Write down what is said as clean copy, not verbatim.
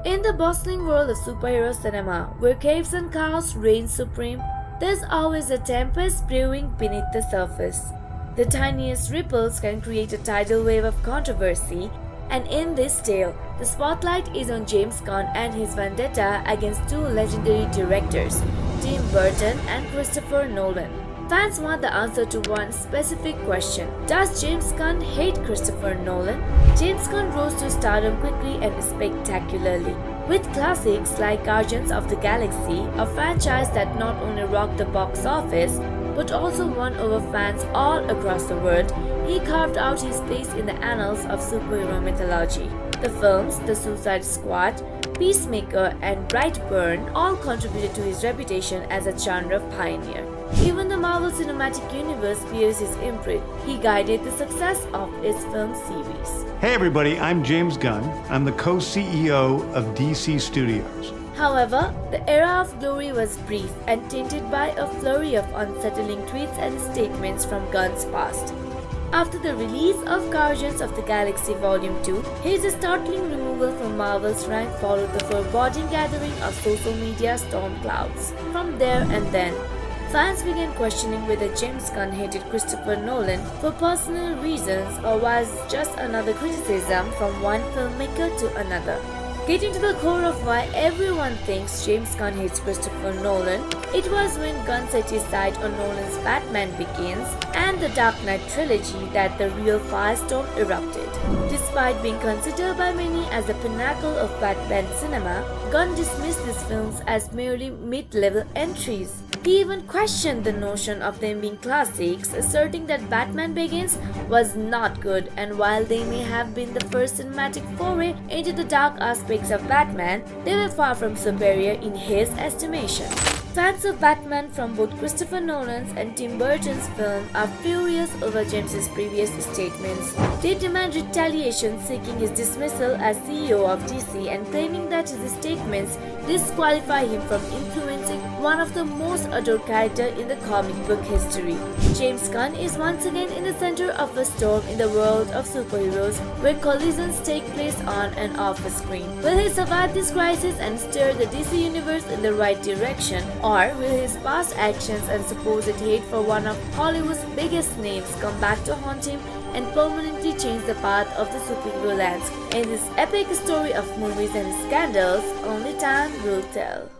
In the bustling world of superhero cinema, where caves and chaos reign supreme, there's always a tempest brewing beneath the surface. The tiniest ripples can create a tidal wave of controversy, and in this tale, the spotlight is on James Gunn and his vendetta against two legendary directors, Tim Burton and Christopher Nolan. Fans want the answer to one specific question. Does James Gunn hate Christopher Nolan? James Gunn rose to stardom quickly and spectacularly. With classics like Guardians of the Galaxy, a franchise that not only rocked the box office but also won over fans all across the world, he carved out his place in the annals of superhero mythology. The films, The Suicide Squad, Peacemaker, and Brightburn all contributed to his reputation as a genre pioneer. Even the Marvel Cinematic Universe bears his imprint. He guided the success of its film series. Hey everybody, I'm James Gunn. I'm the co-CEO of DC Studios. However, the era of glory was brief and tainted by a flurry of unsettling tweets and statements from Gunn's past. After the release of Guardians of the Galaxy Volume 2, his startling removal from Marvel's rank followed the foreboding gathering of social media storm clouds. From there and then, fans began questioning whether James Gunn hated Christopher Nolan for personal reasons or was just another criticism from one filmmaker to another. Getting to the core of why everyone thinks James Gunn hates Christopher Nolan, it was when Gunn set his sight on Nolan's Batman Begins and the Dark Knight trilogy that the real firestorm erupted. Despite being considered by many as the pinnacle of Batman cinema, Gunn dismissed these films as merely mid-level entries. He even questioned the notion of them being classics, asserting that Batman Begins was not good, and while they may have been the first cinematic foray into the dark aspects of Batman, they were far from superior in his estimation. Fans of Batman from both Christopher Nolan's and Tim Burton's film are furious over James's previous statements. They demand retaliation, seeking his dismissal as CEO of DC and claiming that his statements disqualify him from influencing one of the most adored characters in the comic book history. James Gunn is once again in the center of a storm in the world of superheroes where collisions take place on and off the screen. Will he survive this crisis and steer the DC universe in the right direction? Or will his past actions and supposed hate for one of Hollywood's biggest names come back to haunt him and permanently change the path of the superhero landscape? In this epic story of movies and scandals, only time will tell.